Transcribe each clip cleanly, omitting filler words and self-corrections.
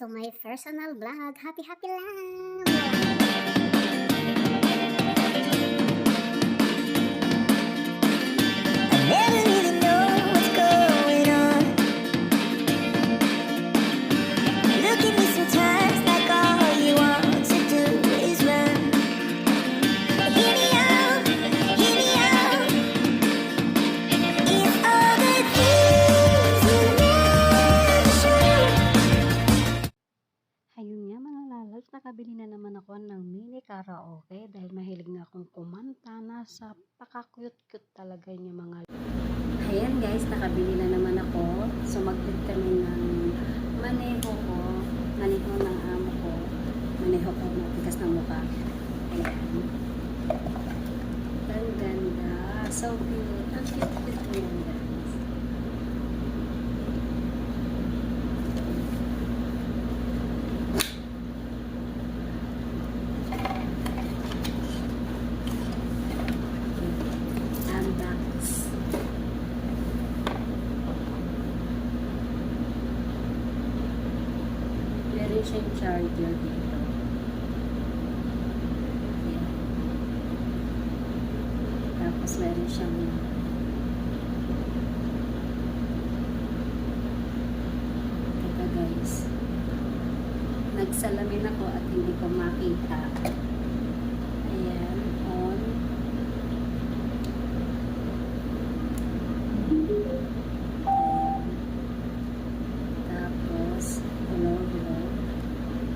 to my personal vlog. Happy lang! Never really know what's going on. Look at me sometimes like all you want to do is run. Hear me out, hear me out. If all the things you never show. Ayun nga mga lalabs, nakabili na naman ako ng mini karaoke dahil mahilig nga akong kumanta. Nasa paka-cute-cute talaga niya mga. Ayan guys, nakabili na naman ako. Sumaglit kami ng maneho ko, maneho ng amo ko, maneho ko matigas ng mukha. Ayan. Ang ganda. So cute. Ang cute-cute ko yan guys. Meron siyang charger dito. Ayan. Tapos meron siyang ito guys. Nagsalamin ako at hindi ko makita. Ayan. On. Ayan. Tapos hello. Hello.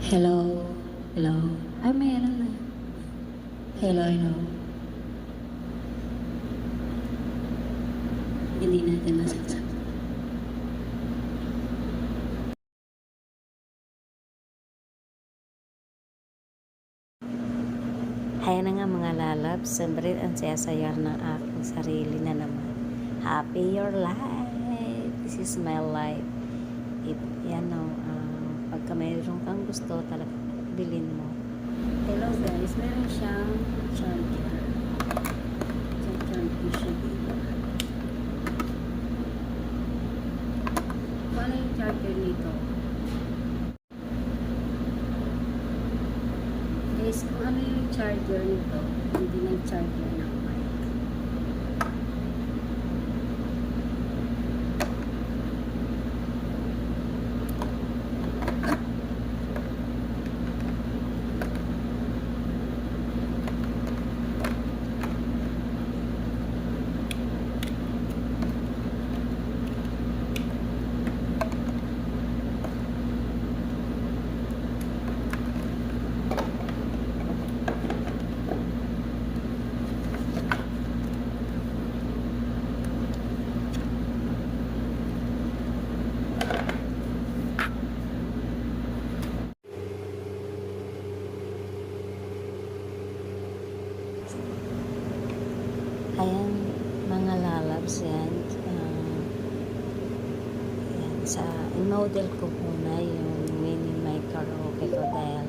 Hello. Hello. Ay, meron na. Hello. Hindi natin masaksak. Ayan na nga mga lalabs. Siyempre, ang saya-saya ng aking sarili na naman. Happy your life. This is my life. Yan o. Pagka mayroon kang gusto, talaga bilhin mo. Hello guys. Meron siyang charger. Charger siya dito. Paano yung charger nito? Guys, kung ano yung charger nito, hindi ng charger ng mic. Ayan, mga lalabs yan. Yan sa model ko muna yung mini mic karaoke ko dahil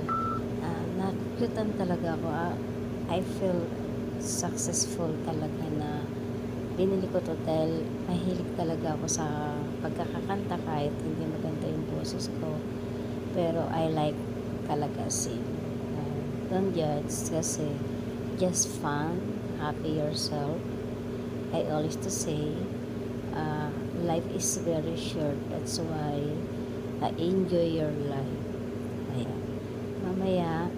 nakukutan talaga ako. I feel successful talaga na binili ko to dahil mahilig talaga ako sa pagkakakanta kahit hindi maganda yung boses ko. Pero I like talaga sing. Don't judge kasi just fun. Happy yourself. I always to say life is very short, that's why enjoy your life. Ayan. Mamaya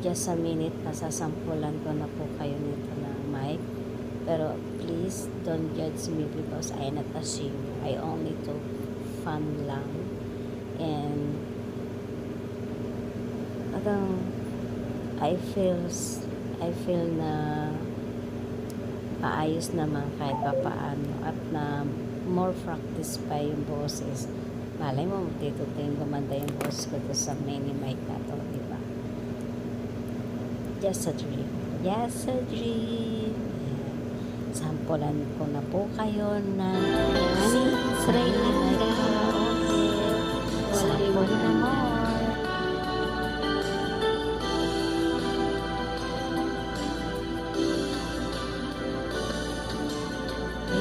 just a minute masasampulan ko na po kayo nito na mic, pero please don't judge me because I not a singer. I only do fun lang, and I feel na paayos naman kahit papaano at na more practice pa yung boses. Malay mo, dito yung gumanda yung boses ko to sa mini mic na to, diba? Just a dream. Yes, a dream. sampulan ko na po kayo ng spray na karaoke. Sampol na more.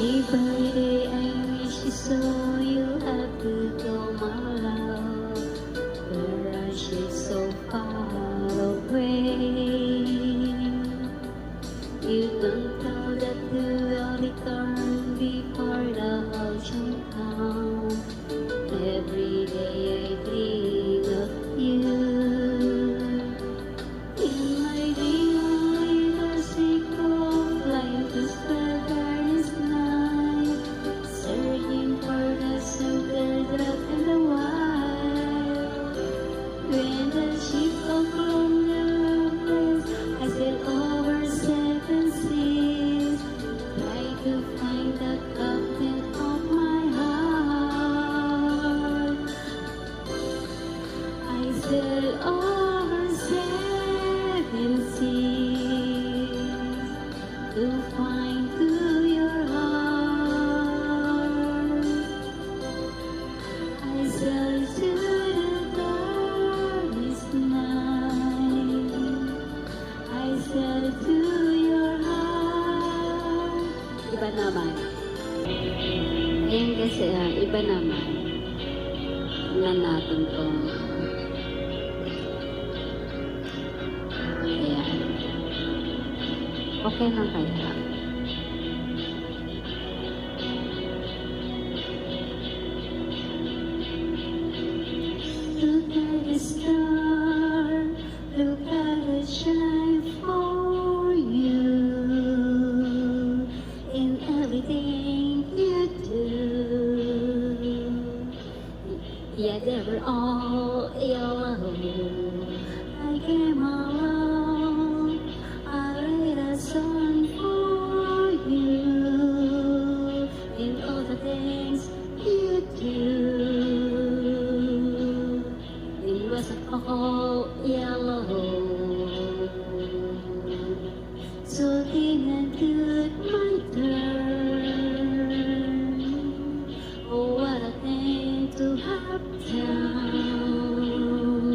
Every day I wish you saw you have to go my love. Where are you so far away? You don't know that you will return before the ocean comes. Every day I think of you. In my dream I seek of flying to spend darkness night, searching for the sugar drop in the wild. When the ship of longer place, I sail over seven seas, try to find the captain of my heart. I sail over seven seas to find to your heart. I sail to the darkest night. I sail to your heart. Iba naman. Ayan kasi, iba naman. Tingnan natin kung ayan. Okay lang kaya. Look at the star, look at the shine for you in everything you do. Yeah, they were all yellow. I came along, I write a song for you in all the things you do. It was all yellow. So then I took my turn. Oh, what a thing to have done.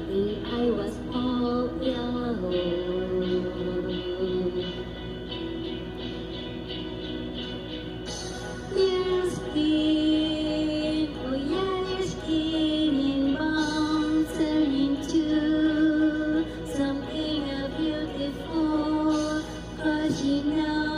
And I was all yellow. Your skin, oh yeah, your skin and bones turn into something beautiful. 'Cause you know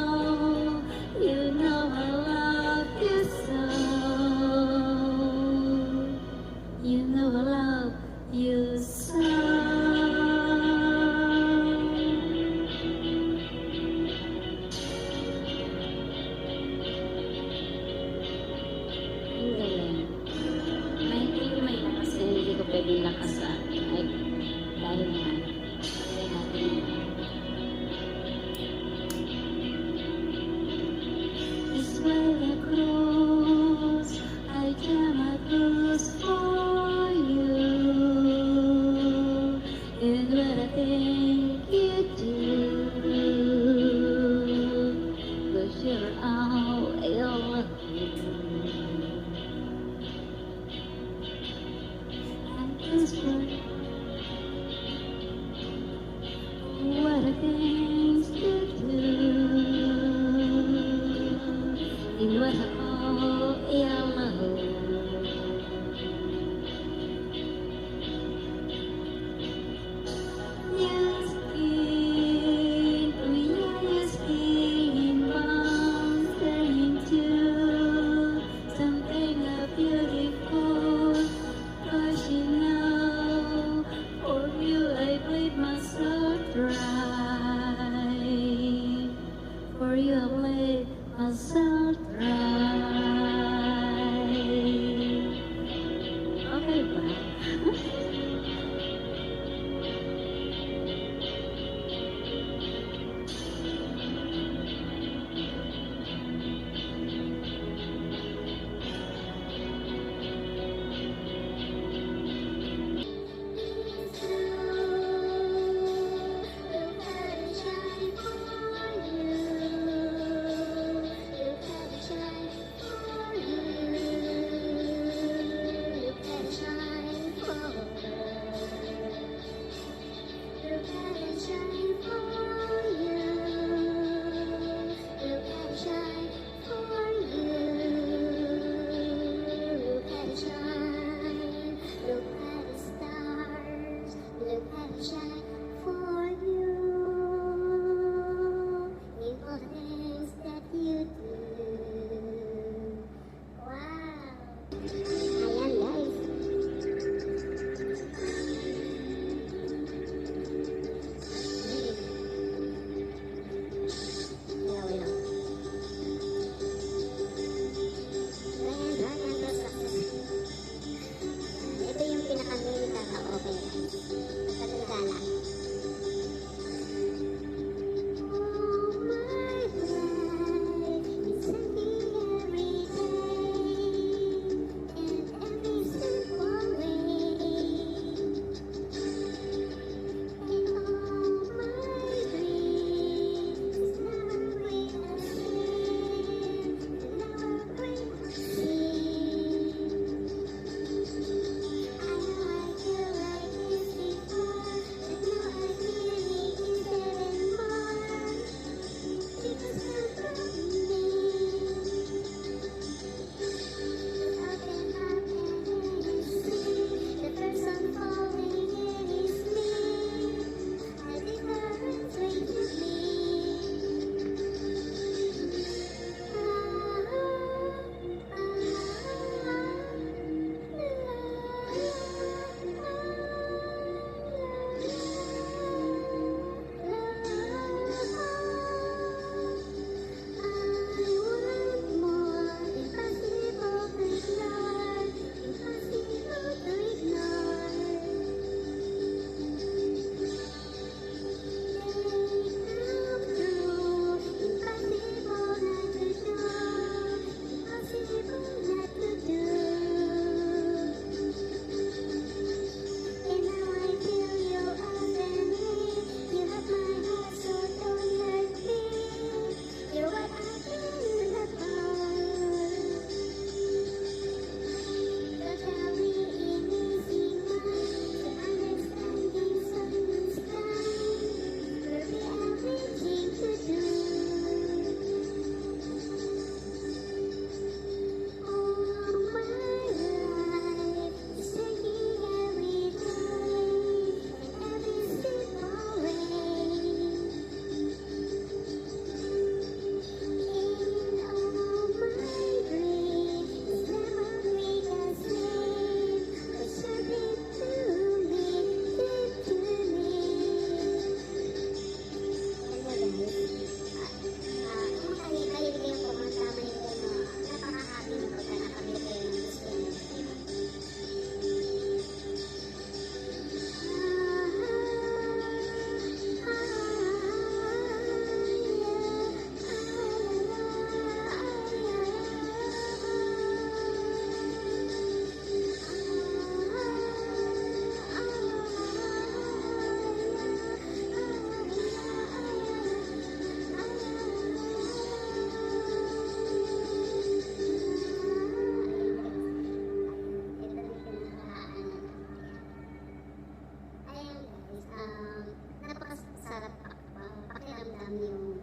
alam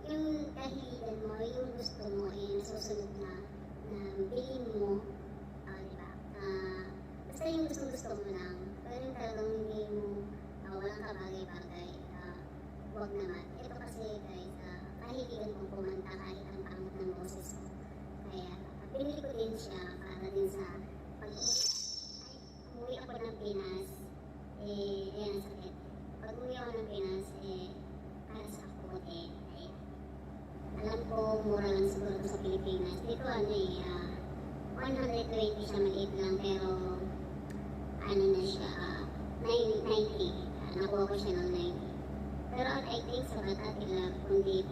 yung kahiligan mo, yung gusto mo, nasusunod na bilhin mo, di ba? Basta yung gusto mo lang, pero yung talagang hindi mo, walang kabagay-bagay, wag naman. Ito kasi guys, kahiligan kong kumanta kahit ang pangit ng boses ko. Kaya, pinili ko din siya para din sa umuwi ako ng Pinas, yan ang sakit. Pag umuwi ako ng Pinas, para sa ako, alam ko, mura lang siguro sa Pilipinas. Dito, 120 siya, maliit lang, pero, na siya, 90. Nakuha ko siya ng 90. Pero I think sa bata nila, kundi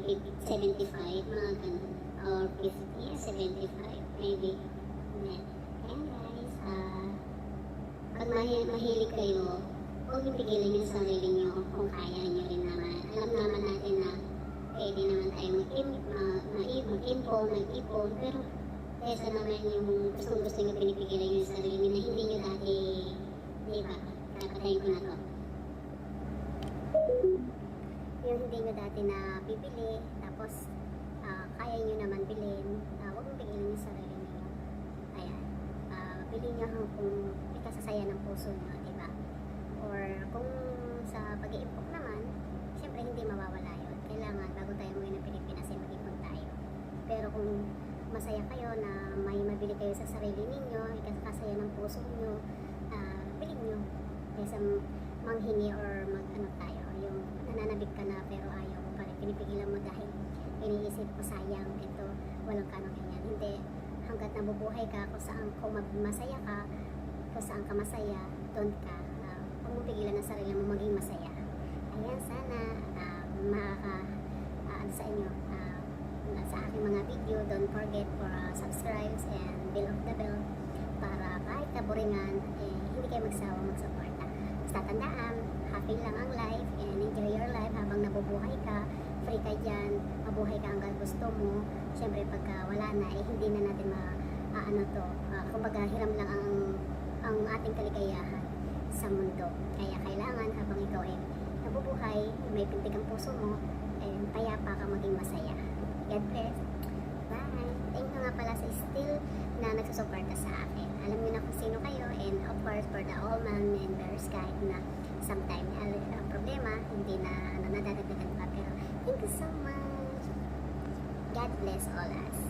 75, mga ganun. Or 50, 75, maybe. Ayan guys, pag mahilig kayo, huwag yung pigilan yung sarili nyo kung kaya nyo rin naman. Alam naman natin na pwede naman tayo mag-ipon, pero kesa naman yung gusto nyo pinipigilan yung sarili nyo na hindi nyo dati, di ba? Kakatayin ko na to. Yung hindi nyo dati na bibili, tapos kaya nyo naman bilhin, huwag mong pigilan yung sarili nyo. Ayan, bilhin nyo kung ikasasaya ng puso nyo, di ba? Or kung sa pag-iimpok naman, syempre hindi mawawala yun. Kailangan bago tayo umuwi ng Pilipinas ay mag-ipon tayo. Pero kung masaya kayo na may mabili kayo sa sarili ninyo, ikasasaya ng puso nyo, bilhin nyo. Kaysa manghingi or mag-ano tayo, yung nananabik ka na pero ayaw mo pa rin, pinipigilan mo dahil iniisip ko sayang, ito, walang kanong ganyan. Hindi, hanggat nabubuhay ka, kung masaya ka, kung saan ka masaya, doon ka. Huwag mong pigilan ang sarili mo maging masaya. Ayan, sana sa inyo, sa aking mga video, don't forget for subscribe and bell of the bell para kahit kaburingan, hindi kayo magsawang magsuporta. Basta tandaan, happy lang ang life and enjoy your life habang nabubuhay ka. Free ka dyan, mabuhay ka hanggang gusto mo. Siyempre pagka wala na, hindi na natin kumbaga hiram lang ang ating kaligayahan sa mundo. Kaya kailangan habang ikaw ay nabubuhay, may pintig ang puso mo, payapa ka maging masaya. God bless. Bye. Thank you nga pala sa still na nagsusuporta sa akin. Alam niyo na kung sino kayo, and of course for the all man members kahit na sometimes problema, hindi na nadadagdagan pa, pero thank you so much. God bless all us.